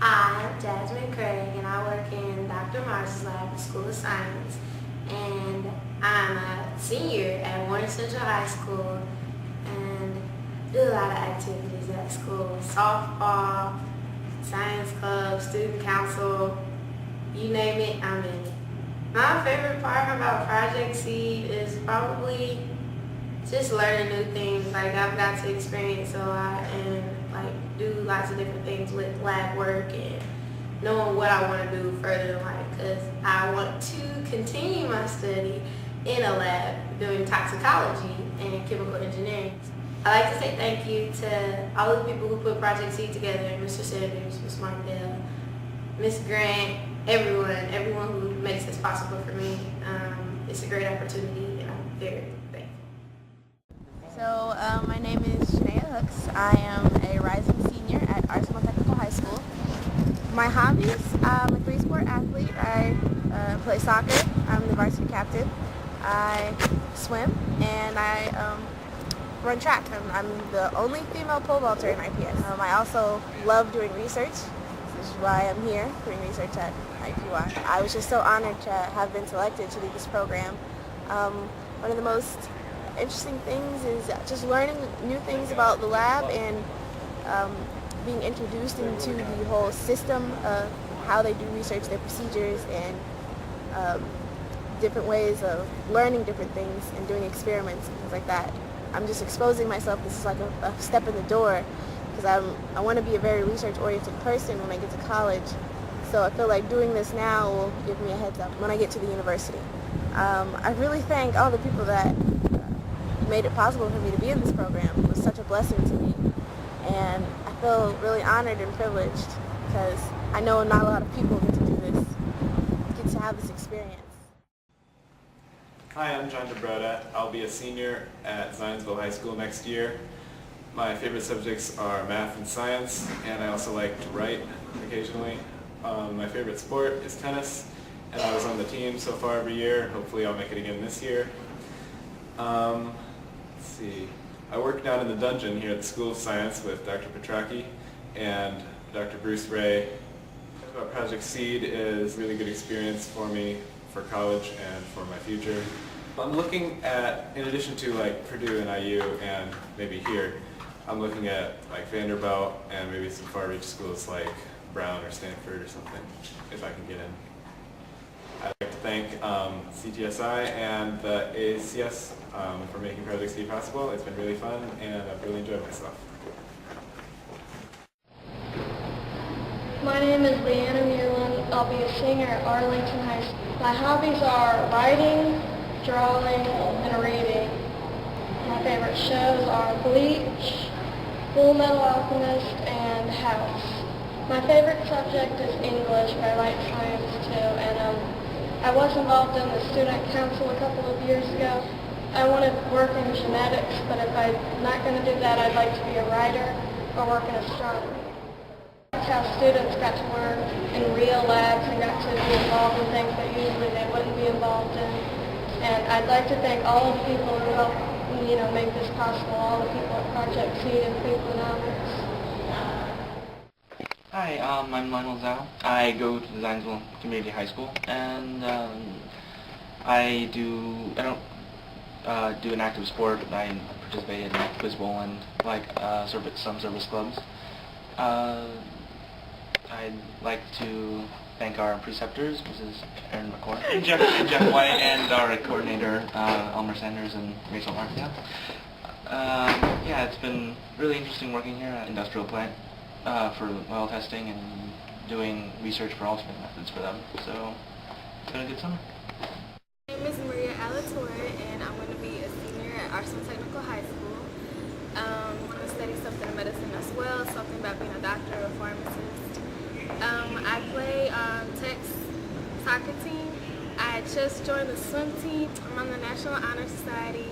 I'm Jasmine Craig, and I work in Dr. Mars' lab at School of Science. And I'm a senior at Warren Central High School and do a lot of activities at school. Softball, science club, student council, you name it, I'm in it. My favorite part about Project Seed is probably just learning new things. Like, I've got to experience a lot and do lots of different things with lab work and knowing what I want to do further in life, because I want to continue my study in a lab doing toxicology and chemical engineering. I'd like to say thank you to all of the people who put Project Seed together: Mr. Sanders, Ms. Martindale, Ms. Grant, everyone who makes this possible for me. It's a great opportunity, and I'm very thankful. So my name is Shania Hooks. I am a rising senior at Arsenal Technical High School. My hobbies: I'm a three-sport athlete. I play soccer. I'm the varsity captain. I swim, and I run track. I'm the only female pole vaulter in IPS. I also love doing research. This is why I'm here doing research at IPY. I was just so honored to have been selected to do this program. One of the most interesting things is just learning new things about the lab and being introduced into the whole system of how they do research, their procedures, and different ways of learning different things and doing experiments and things like that. I'm just exposing myself. This is like a step in the door, because I want to be a very research-oriented person when I get to college. So I feel like doing this now will give me a heads up when I get to the university. I really thank all the people that made it possible for me to be in this program. It was such a blessing to me, and I feel really honored and privileged because I know not a lot of people get to do this, get to have this experience. Hi, I'm John DeBroda. I'll be a senior at Zionsville High School next year. My favorite subjects are math and science, and I also like to write occasionally. My favorite sport is tennis, and I was on the team so far every year. Hopefully I'll make it again this year. Let's see. I work down in the dungeon here at the School of Science with Dr. Petracchi and Dr. Bruce Ray. Project Seed is a really good experience for me for college and for my future. I'm looking at, in addition to Purdue and IU and maybe here, I'm looking at Vanderbilt and maybe some far-reach schools like Brown or Stanford or something, if I can get in. I'd like to thank CTSI and the AACS for making Project Seed possible. It's been really fun, and I've really enjoyed myself. My name is Leanna Muirland. I'll be a senior at Arlington High School. My hobbies are writing, drawing, and reading. My favorite shows are Bleach, Full Metal Alchemist, and House. My favorite subject is English, but I like science too, and I was involved in the student council a couple of years ago. I want to work in genetics, but if I'm not going to do that, I'd like to be a writer or work in astronomy. That's how students got to work in real labs and got to be involved in things that usually they wouldn't be involved in. And I'd like to thank all of the people who helped, make this possible, all the people at Project Seed and Freakonomics. Hi, I'm Lionel Zhao. I go to the Zionsville Community High School, and I don't do an active sport. I participate in quiz bowl and some service clubs. I'd like to thank our preceptors, Mrs. Erin McCord, and Jeff White, and our coordinator, Elmer Sanders and Rachel Martindale. Yeah, it's been really interesting working here at Industrial Plant for oil testing and doing research for alternate methods for them. So it's been a good summer. My name is Maria Alatorre, and I'm going to be a senior at Arsenal Technical High School. I'm going to study something in medicine as well, something about being a doctor or a pharmacist. I play Tech's soccer team. I just joined the swim team. I'm on the National Honor Society.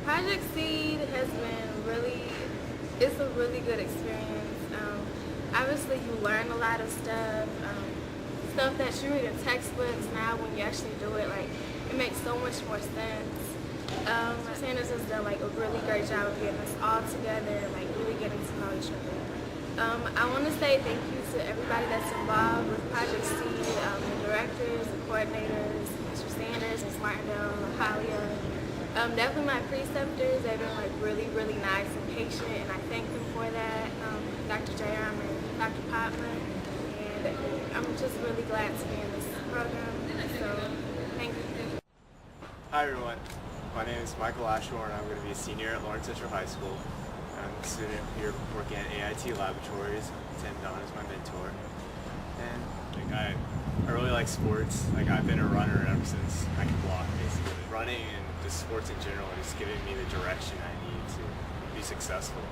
Project Seed has been it's a really good experience. Obviously you learn a lot of stuff that you read in textbooks. Now when you actually do it, it makes so much more sense. Sanders has done a really great job of getting us all together and really getting to know each other. I want to say thank you to everybody that's involved with Project Seed, the directors, the coordinators, Mr. Sanders, Ms. Martindale, Mahalia. Definitely my preceptors. They've been like really nice and patient, and I thank them for that. Dr. J.R. and Dr. Popman, and I'm just really glad to be in this program. So thank you. Hi everyone, my name is Michael Ashore and I'm going to be a senior at Lawrence Central High School. I'm a student here working at AIT Laboratories. Tim Don is my mentor. And I really like sports. I've been a runner ever since I could walk basically. Running and just sports in general are just giving me the direction I need to be successful.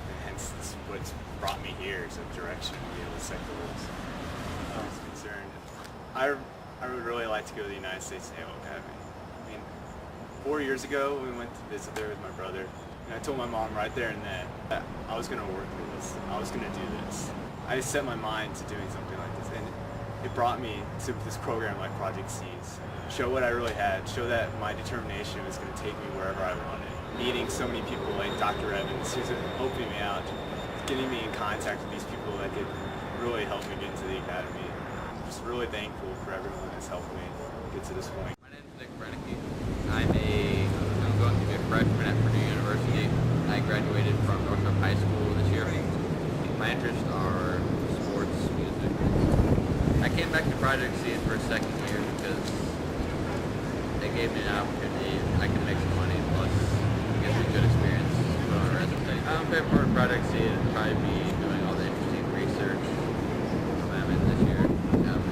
And hence that's what's brought me here is a direction to be able to set goals. I was concerned. I would really like to go to the United States Naval Academy. 4 years ago, we went to visit there with my brother, and I told my mom right there and then that I was going to work for this. I was going to do this. I set my mind to doing something like this, and it brought me to this program like Project Seeds. Show what I really had, show that my determination was going to take me wherever I wanted. Meeting so many people like Dr. Evans, who's opening me out, getting me in contact with these people that could really help me get into the academy. I'm just really thankful for everyone that's helped me get to this point. My name is Nick Brennicky. I'm going to be a freshman at Purdue University. I graduated from Northrop High School this year. My interests are sports, music. I came back to Project Seed for a second year because they gave me an opportunity. I can make some money, plus get a good experience put on a resume. Favorite part of Project Seed would probably be doing all the interesting research I'm in this year.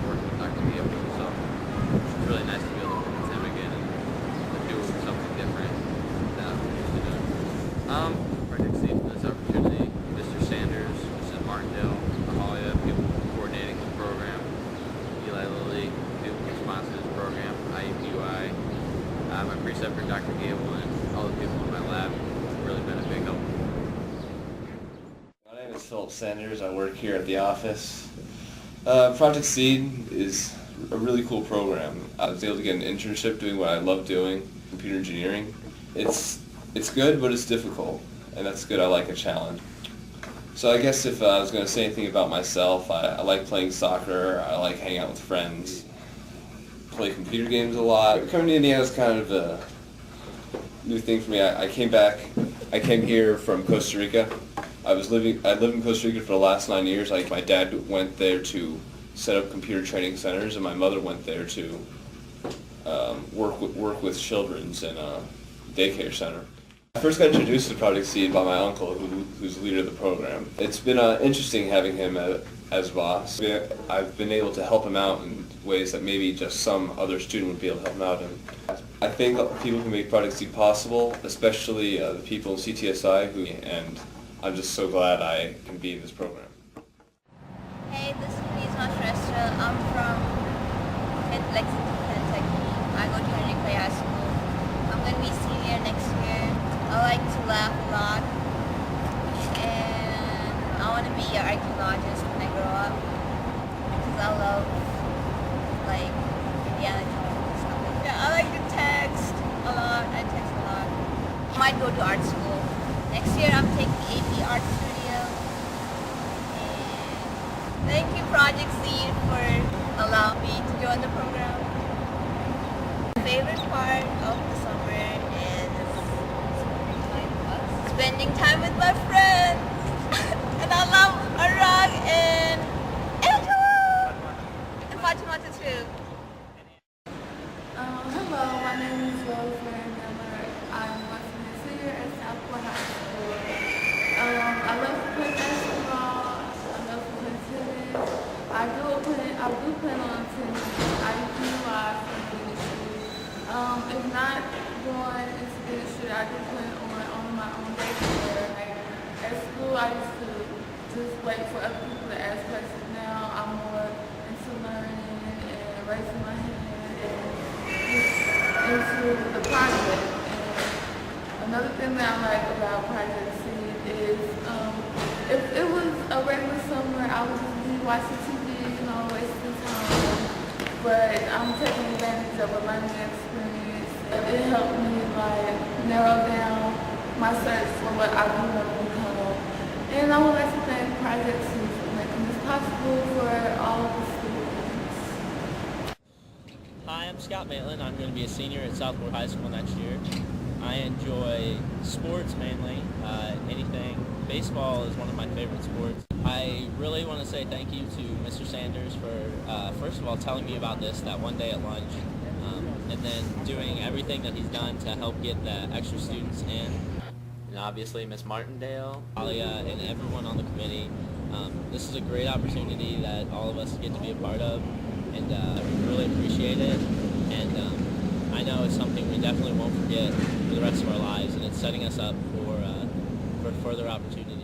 Working with Dr. Gable, so it's really nice to be able to work with him again and do something different than I'm used to doing. Project Seed for this opportunity, Mr. Sanders, Mrs. Martindale, Mahalia, people coordinating the program, Eli Lilly, people who sponsor this program, IUPUI, my preceptor, Dr. Gable, and all the people in my lab have really been a big help. My name is Philip Sanders. I work here at the office. Project Seed is a really cool program. I was able to get an internship doing what I love doing, computer engineering. It's good, but it's difficult, and that's good. I like a challenge. So I guess if I was going to say anything about myself, I like playing soccer, I like hanging out with friends, play computer games a lot. Coming to Indiana is kind of a new thing for me. I came here from Costa Rica. I lived in Costa Rica for the last 9 years. My dad went there to set up computer training centers, and my mother went there to work with children's in a daycare center. I first got introduced to Project Seed by my uncle, who's the leader of the program. It's been interesting having him as boss. I've been able to help him out in ways that maybe just some other student would be able to help him out in. I think people can make Project Seed possible, especially the people in CTSI, and I'm just so glad I can be in this program. Hey, this is Rizma Shrestha. I'm from Lexington, Kentucky. I go to Henry Clay High School. I'm going to be senior next year. I like to laugh a lot. And I want to be an archaeologist when I grow up. Because I love, Indiana Jones and stuff like that. I like to text a lot. I text a lot. I might go to art school. Next year I'm taking AP Art Studio. Thank you, Project Seed, for allowing me to join the program. My favorite part of the summer is spending time with my friends. And I love Arag and Angela! And Fatima too. Hello, my name is Rosemary Miller. I'm a senior at Southport High School. I love to play basketball. I love to play tennis. I do plan on tennis. I do live from ministry. If not going into ministry, I do plan on my own daycare. At school, I used to just wait for other people to ask questions. Now I'm more into learning and raising my hand and just into the project. And another thing that I like about Project Seed is if it was a regular summer, I would just be watching TV, wasting time. But I'm taking advantage of a learning experience. It helped me narrow down my search for what I do want to become. And I would like to thank Project Seed for making this possible. school for all of the students. Hi, I'm Scott Maitland. I'm going to be a senior at Southport High School next year. I enjoy sports mainly, anything. Baseball is one of my favorite sports. I really want to say thank you to Mr. Sanders for, first of all, telling me about this that one day at lunch, and then doing everything that he's done to help get the extra students in. And obviously Ms. Martindale, Alia, and everyone on the committee. This is a great opportunity that all of us get to be a part of, and we really appreciate it. And I know it's something we definitely won't forget for the rest of our lives, and it's setting us up for further opportunities.